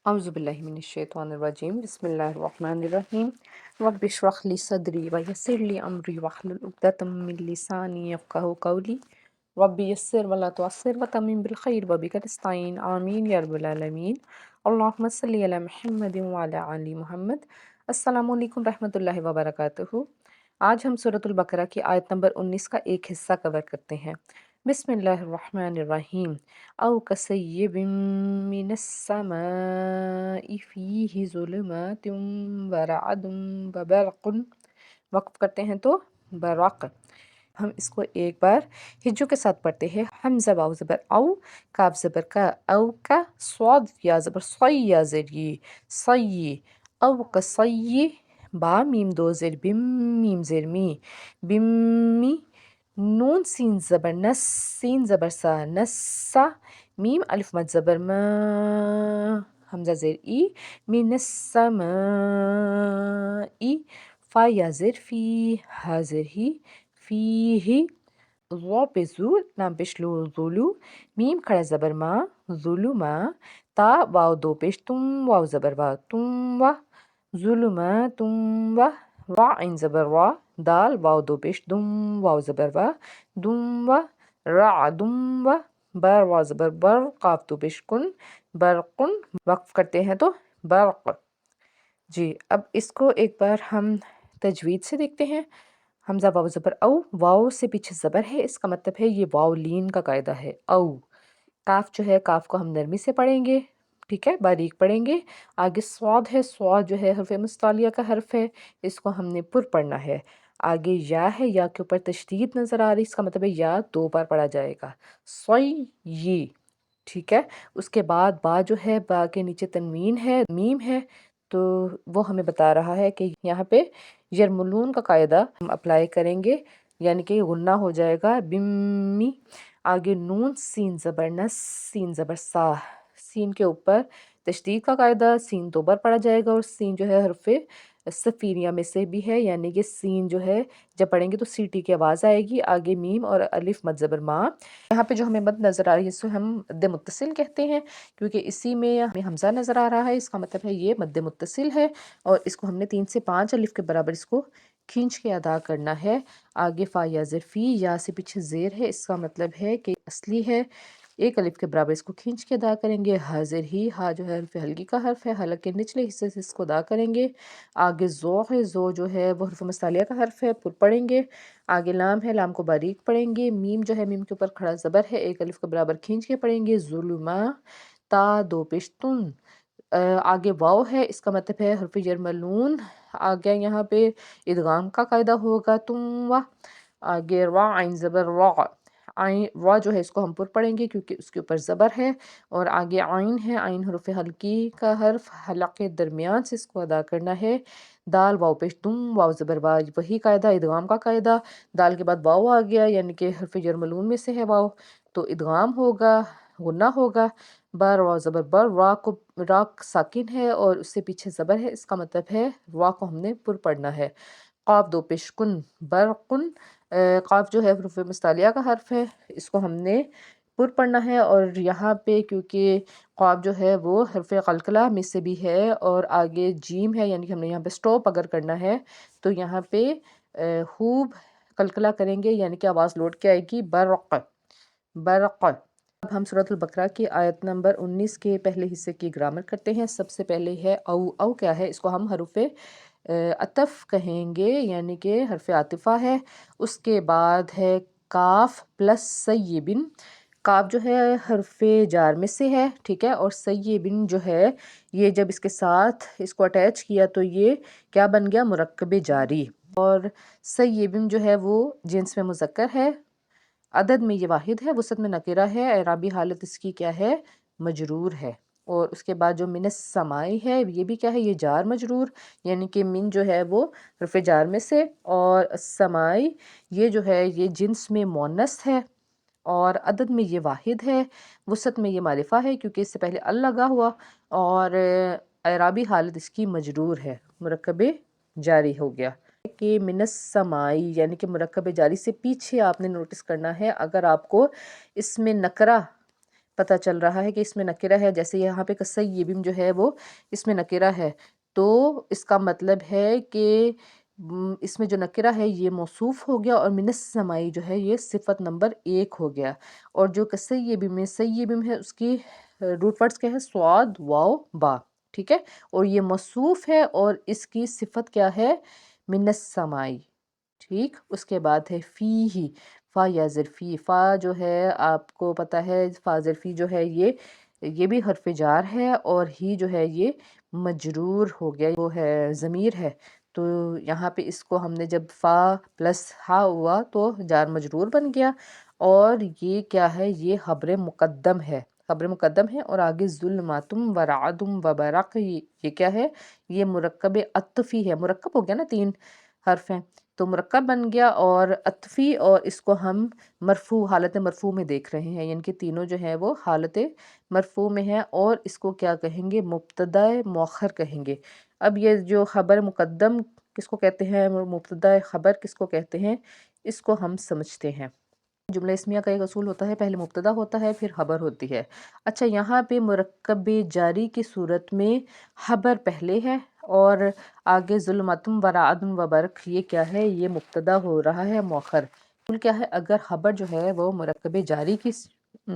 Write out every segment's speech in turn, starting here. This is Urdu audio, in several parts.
أعوذ بالله من الشيطان الرجيم بسم الله الرحمن الرحيم رب اشرح لي صدري ويسر لي أمري واحلل عقدة من لساني يفقهوا قولي رب يسر ولا تعسر وتمم بالخير وبك نستعين آمين يا رب العالمين اللهم صل على محمد وعلى آل محمد السلام علیکم رحمۃ اللہ وبرکاتہ۔ آج ہم سورۃ البقرہ کی آیت نمبر 19 کا ایک حصہ کور کرتے ہیں۔ بسم اللہ الرحمن الرحیم۔ او کصیب من السماء فیہ ظلمات ورعد وبرق، وقف کرتے ہیں تو برق۔ ہم اس کو ایک بار ہجو کے ساتھ پڑھتے ہیں۔ حمزہ واو زبر او، کاف زبر کا، او کا، صاد یا زبر صی یا زر ی، صی، او کصی، با میم دو زر بم میم زر می، بمی، نون سین زبر نس، سین زبر سا، نسا، میم الف مد زبر ما، حمزہ زر ای، من السماء، فا یا زر فی، ہا زر ہی، فیہ، ظو پہ زو، لام پیش لو ظلو، میم کھڑا زبر ما، ظلما، تا واو دو پیش تم، واو زبر وا، تم وا، ظلمات و، را عین زبر وا، دال واو دو پیش دم، واو زبر وا، دم و، رعد و، بر وا زبر بر، قاف دو پیش کن، برقن، وقف کرتے ہیں تو برق۔ جی اب اس کو ایک بار ہم تجوید سے دیکھتے ہیں۔ حمزہ واو زبر او، واو سے پیچھے زبر ہے، اس کا مطلب ہے یہ واو لین کا قاعدہ ہے۔ او، کاف جو ہے، کاف کو ہم نرمی سے پڑھیں گے، ٹھیک ہے، باریک پڑھیں گے۔ آگے صاد ہے، صاد جو ہے حرف مستعلیہ کا حرف ہے، اس کو ہم نے پر پڑھنا ہے۔ آگے یا ہے، یا کے اوپر تشدید نظر آ رہی، اس کا مطلب ہے یا دو بار پڑھا جائے گا، صی، ٹھیک ہے۔ اس کے بعد با جو ہے، با کے نیچے تنوین ہے، میم ہے، تو وہ ہمیں بتا رہا ہے کہ یہاں پہ یرملون کا قاعدہ ہم اپلائی کریں گے، یعنی کہ غنہ ہو جائے گا، بمی۔ آگے نون سین زبر نس، سین زبر سا، سین کے اوپر تشدید کا قاعدہ، سین دو بار پڑھا جائے گا، اور سین جو ہے حرف صفیریہ میں سے بھی ہے، یعنی کہ سین جو ہے جب پڑھیں گے تو سی ٹی کی آواز آئے گی۔ آگے میم اور الف مد زبر ما، یہاں پہ جو ہمیں مد نظر آ رہی ہے اس کو ہم مد متصل کہتے ہیں، کیونکہ اسی میں ہمیں حمزہ نظر آ رہا ہے، اس کا مطلب ہے یہ مد متصل ہے، اور اس کو ہم نے 3 سے 5 الف کے برابر اس کو کھینچ کے ادا کرنا ہے۔ آگے فا یا زر فی، یا سے پیچھے زیر ہے، اس کا مطلب ہے کہ اصلی ہے، ایک الف کے برابر اس کو کھینچ کے ادا کریں گے۔ ہا زر ہی، ہا جو ہے حرف ہلکی کا حرف ہے، حلق کے نچلے حصے سے اس کو ادا کریں گے۔ آگے زو ہے، زو جو ہے وہ حرف مستعلیہ کا حرف ہے، پر پڑھیں گے۔ آگے لام ہے، لام کو باریک پڑھیں گے۔ میم جو ہے، میم کے اوپر کھڑا زبر ہے، ایک الف کے برابر کھینچ کے پڑھیں گے، ظلما، تا دو پیش تن۔ آگے واو ہے، اس کا مطلب ہے حرف یرملون، آگے یہاں پہ ادغام کا قاعدہ ہوگا، تم و۔ آگے را عین زبر را، عین را جو ہے اس کو ہم پر پڑھیں گے کیونکہ اس کے اوپر زبر ہے، اور آگے عین ہے، عین حرف ہلکی کا حرف، حلق کے درمیان سے اس کو ادا کرنا ہے۔ دال واو پیش دم، واو زبر وا، وہی قاعدہ، ادغام کا قاعدہ، دال کے بعد واو آ گیا، یعنی کہ حرف یرملون میں سے ہے واو، تو ادغام ہوگا، غنہ ہوگا۔ بر واو زبر بر، را کو، را ساکن ہے اور اس سے پیچھے زبر ہے، اس کا مطلب ہے را کو ہم نے پر پڑھنا ہے۔ قاف دو پیش کن، برقن، قاف جو ہے حروف مستعلیہ کا حرف ہے، اس کو ہم نے پر پڑھنا ہے، اور یہاں پہ کیونکہ قاف جو ہے وہ حرف قلقلہ میں سے بھی ہے، اور آگے جیم ہے، یعنی کہ ہم نے یہاں پہ سٹاپ اگر کرنا ہے تو یہاں پہ خوب قلقلہ کریں گے، یعنی کہ آواز لوٹ کے آئے گی، برق، برق۔ اب ہم سورۃ البقرہ کی آیت نمبر 19 کے پہلے حصے کی گرامر کرتے ہیں۔ سب سے پہلے ہے او، او کیا ہے؟ اس کو ہم حروف عطف کہیں گے، یعنی کہ حرف عاطفہ ہے۔ اس کے بعد ہے کاف پلس سیبن، کاف جو ہے حرف جار میں سے ہے، ٹھیک ہے، اور سیبن جو ہے یہ جب اس کے ساتھ اس کو اٹیچ کیا تو یہ کیا بن گیا؟ مرکب جاری، اور سیبن جو ہے وہ جنس میں مذکر ہے، عدد میں یہ واحد ہے، وسط میں نکرہ ہے، اعرابی حالت اس کی کیا ہے؟ مجرور ہے۔ اور اس کے بعد جو من السمائی ہے یہ بھی کیا ہے؟ یہ جار مجرور، یعنی کہ من جو ہے وہ حرف جار میں سے، اور السمائی یہ جو ہے یہ جنس میں مؤنث ہے، اور عدد میں یہ واحد ہے، وسط میں یہ معرفہ ہے کیونکہ اس سے پہلے ال لگا ہوا، اور اعرابی حالت اس کی مجرور ہے، مرکب جاری ہو گیا کہ من السمائی، یعنی کہ مرکب جاری سے پیچھے آپ نے نوٹس کرنا ہے، اگر آپ کو اس میں نکرہ پتہ چل رہا ہے کہ اس میں نکرہ ہے، جیسے یہاں پہ کسیبم جو ہے وہ اس میں نکرہ ہے، تو اس کا مطلب ہے کہ اس میں جو نکرہ ہے یہ موصوف ہو گیا، اور من السمائی جو ہے یہ صفت نمبر 1 ہو گیا، اور جو کسیبم میں سیبم ہے اس کی روٹ ورڈز کیا ہے، صاد واو با، ٹھیک ہے، اور یہ موصوف ہے اور اس کی صفت کیا ہے، من السمائی، ٹھیک۔ اس کے بعد ہے فی ہی، فا یا ظرفی، فا جو ہے آپ کو پتہ ہے فا ظرفی جو ہے یہ بھی حرف جار ہے، اور ہی جو ہے یہ مجرور ہو گیا، وہ ہے ضمیر ہے، تو یہاں پہ اس کو ہم نے جب فا پلس ہا ہوا تو جار مجرور بن گیا، اور یہ کیا ہے، یہ خبر مقدم ہے، خبر مقدم ہے، اور آگے ظلماتم و رعدم و برق، یہ کیا ہے، یہ مرکب عطفی ہے، مرکب ہو گیا نا، 3 حرف ہیں تو مرکب بن گیا اور عطفی، اور اس کو ہم مرفوع، حالت مرفوع میں دیکھ رہے ہیں، یعنی کہ تینوں جو ہیں وہ حالت مرفوع میں ہیں، اور اس کو کیا کہیں گے، مبتدا مؤخر کہیں گے۔ اب یہ جو خبر مقدم کس کو کہتے ہیں، مبتدا خبر کس کو کہتے ہیں، اس کو ہم سمجھتے ہیں۔ جملہ اسمیہ کا ایک اصول ہوتا ہے، پہلے مبتدا ہوتا ہے پھر خبر ہوتی ہے۔ اچھا، یہاں پہ مرکب جاری کی صورت میں خبر پہلے ہے، اور آگے ظلماتم و رعدم و برق، یہ کیا ہے، یہ مبتدا ہو رہا ہے مؤخر۔ کیا ہے، اگر خبر جو ہے وہ مرکب جاری کی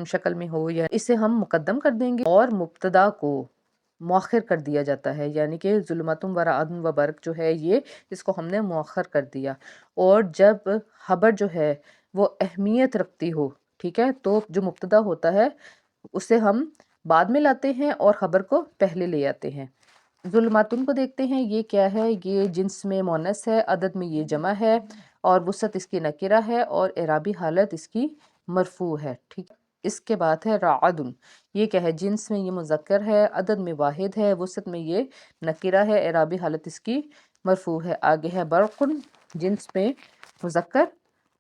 شکل میں ہو، یا اسے ہم مقدم کر دیں گے، اور مبتدا کو مؤخر کر دیا جاتا ہے، یعنی کہ ظلماتم و رعدم و برق جو ہے یہ اس کو ہم نے مؤخر کر دیا، اور جب خبر جو ہے وہ اہمیت رکھتی ہو، ٹھیک ہے، تو جو مبتدا ہوتا ہے اسے ہم بعد میں لاتے ہیں اور خبر کو پہلے لے آتے ہیں۔ ظلماتن کو دیکھتے ہیں، یہ کیا ہے، یہ جنس میں مونث ہے، عدد میں یہ جمع ہے، اور وسعت اس کی نکرہ ہے، اور اعرابی حالت اس کی مرفوع ہے، ٹھیک۔ اس کے بعد ہے رعدن، یہ کیا ہے، جنس میں یہ مذکر ہے، عدد میں واحد ہے، وسعت میں یہ نکرہ ہے، اعرابی حالت اس کی مرفوع ہے۔ آگے ہے برقن، جنس میں مذکر،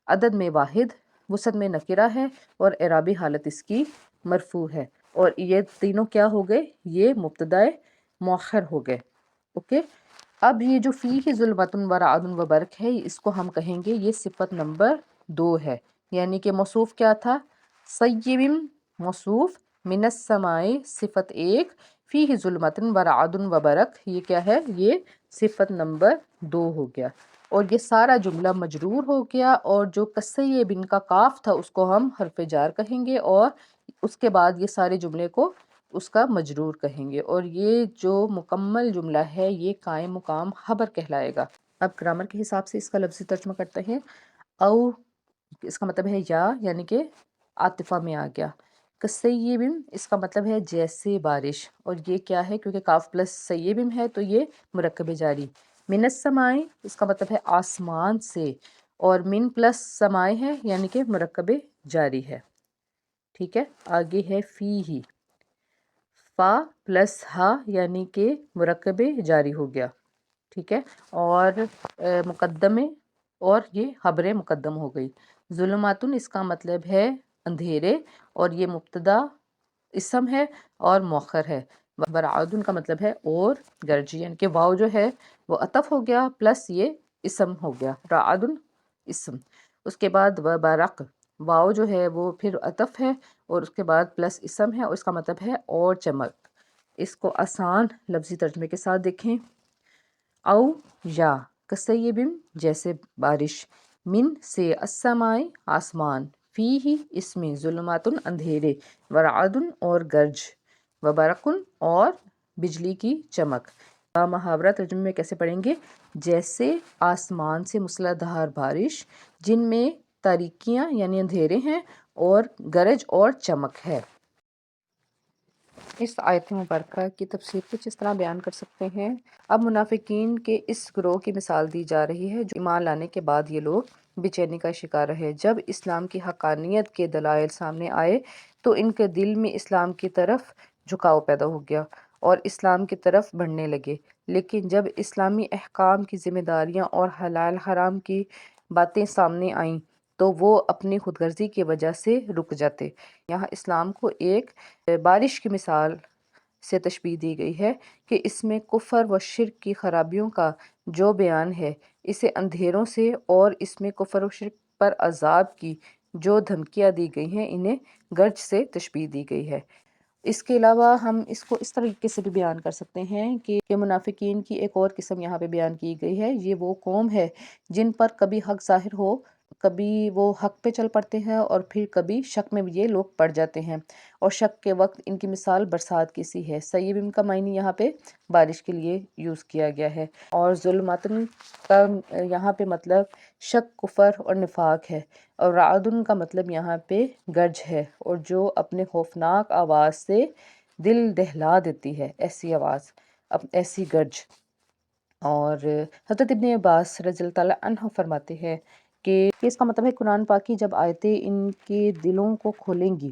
عدد میں واحد، وسعت میں نکرہ ہے، اور اعرابی حالت اس کی مرفوع ہے، اور یہ تینوں کیا ہو گئے، یہ مبتدا مؤخر ہو گئے، اوکے۔ اب یہ جو فی کی ظلماتن و رعدن و برق ہے، اس کو ہم کہیں گے یہ صفت نمبر 2 ہے، یعنی کہ موصوف کیا تھا، سیبم موصوف، من السماء صفت 1، فی ظلماتن و رعدن و برق، یہ کیا ہے، یہ صفت نمبر 2 ہو گیا، اور یہ سارا جملہ مجرور ہو گیا، اور جو کسیہ بن کا کاف تھا اس کو ہم حرف جار کہیں گے، اور اس کے بعد یہ سارے جملے کو اس کا مجرور کہیں گے، اور یہ جو مکمل جملہ ہے یہ قائم مقام خبر کہلائے گا۔ اب گرامر کے حساب سے اس کا لفظی ترجمہ کرتے ہیں۔ او اس کا مطلب ہے یا، یعنی کہ عاطفہ میں آ گیا۔ کسیبم اس کا مطلب ہے جیسے بارش، اور یہ کیا ہے، کیونکہ کاف پلس سیبم ہے تو یہ مرکب جاری۔ من السماء اس کا مطلب ہے آسمان سے، اور من پلس سماء ہے یعنی کہ مرکب جاری ہے، ٹھیک ہے۔ آگے ہے فی ہی، فا پلس ہا یعنی کہ مرکب جاری ہو گیا، ٹھیک ہے، اور مقدمے، اور یہ خبر مقدم ہو گئی۔ ظلماتن اس کا مطلب ہے اندھیرے، اور یہ مبتدا اسم ہے اور مؤخر ہے۔ برعدن کا مطلب ہے اور گرجی، یعنی کہ واو جو ہے وہ عطف ہو گیا پلس یہ اسم ہو گیا، رعدن اسم۔ اس کے بعد برق، واو جو ہے وہ پھر عطف ہے، اور اس کے بعد پلس اسم ہے، اور اس کا مطلب ہے اور چمک۔ اس کو آسان لفظی ترجمے کے ساتھ دیکھیں۔ او یا کسیبم جیسے بارش، من سے السماء آسمان، فی ہی اس میں ظلماتن اندھیرے، ورعدن اور گرج، وبرقن اور بجلی کی چمک۔ محاورہ ترجمے میں کیسے پڑھیں گے، جیسے آسمان سے موسلا دھار بارش، جن میں تاریکیاں یعنی اندھیرے ہیں، اور گرج اور چمک ہے۔ اس آیت مبارکہ کی تفسیر کچھ اس طرح بیان کر سکتے ہیں۔ اب منافقین کے اس گروہ کی مثال دی جا رہی ہے جو ایمان لانے کے بعد یہ لوگ بے چینی کا شکار رہے۔ جب اسلام کی حقانیت کے دلائل سامنے آئے تو ان کے دل میں اسلام کی طرف جھکاؤ پیدا ہو گیا اور اسلام کی طرف بڑھنے لگے، لیکن جب اسلامی احکام کی ذمہ داریاں اور حلال حرام کی باتیں سامنے آئیں تو وہ اپنی خود غرضی کی وجہ سے رک جاتے۔ یہاں اسلام کو ایک بارش کی مثال سے تشبیہ دی گئی ہے کہ اس میں کفر و شرک کی خرابیوں کا جو بیان ہے، اسے اندھیروں سے اور اس میں کفر و شرک پر عذاب کی جو دھمکیاں دی گئی ہیں انہیں گرج سے تشبیہ دی گئی ہے۔ اس کے علاوہ ہم اس کو اس طریقے سے بھی بیان کر سکتے ہیں کہ منافقین کی ایک اور قسم یہاں پہ بیان کی گئی ہے۔ یہ وہ قوم ہے جن پر کبھی حق ظاہر ہو، کبھی وہ حق پہ چل پڑتے ہیں اور پھر کبھی شک میں بھی یہ لوگ پڑ جاتے ہیں، اور شک کے وقت ان کی مثال برسات کی سی ہے۔ سیب ان کا معنی یہاں پہ بارش کے لیے یوز کیا گیا ہے، اور ظلماتن کا یہاں پہ مطلب شک، کفر اور نفاق ہے، اور رعدن کا مطلب یہاں پہ گرج ہے، اور جو اپنے خوفناک آواز سے دل دہلا دیتی ہے، ایسی آواز، ایسی گرج۔ اور حضرت ابن عباس رضی اللہ تعالیٰ عنہ فرماتے ہیں کہ اس کا مطلب ہے قرآن پاک کی جب آیتیں ان کے دلوں کو کھولیں گی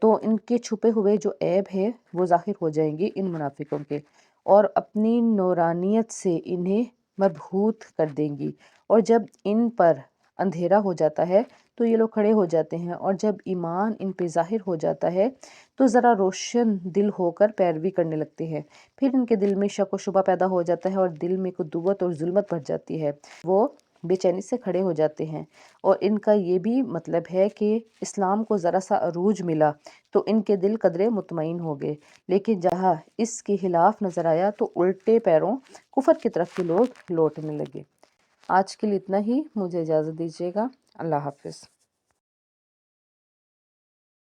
تو ان کے چھپے ہوئے جو عیب ہے وہ ظاہر ہو جائیں گے ان منافقوں کے، اور اپنی نورانیت سے انہیں مبہوت کر دیں گی، اور جب ان پر اندھیرا ہو جاتا ہے تو یہ لوگ کھڑے ہو جاتے ہیں، اور جب ایمان ان پہ ظاہر ہو جاتا ہے تو ذرا روشن دل ہو کر پیروی کرنے لگتے ہیں، پھر ان کے دل میں شک و شبہ پیدا ہو جاتا ہے اور دل میں قدوت اور ظلمت بڑھ جاتی ہے، وہ بے چینی سے کھڑے ہو جاتے ہیں۔ اور ان کا یہ بھی مطلب ہے کہ اسلام کو ذرا سا عروج ملا تو ان کے دل قدرے مطمئن ہو گئے، لیکن جہاں اس کے خلاف نظر آیا تو الٹے پیروں کفر کی طرف کے لوگ لوٹنے لگے۔ آج کے لیے اتنا ہی، مجھے اجازت دیجیے گا۔ اللہ حافظ۔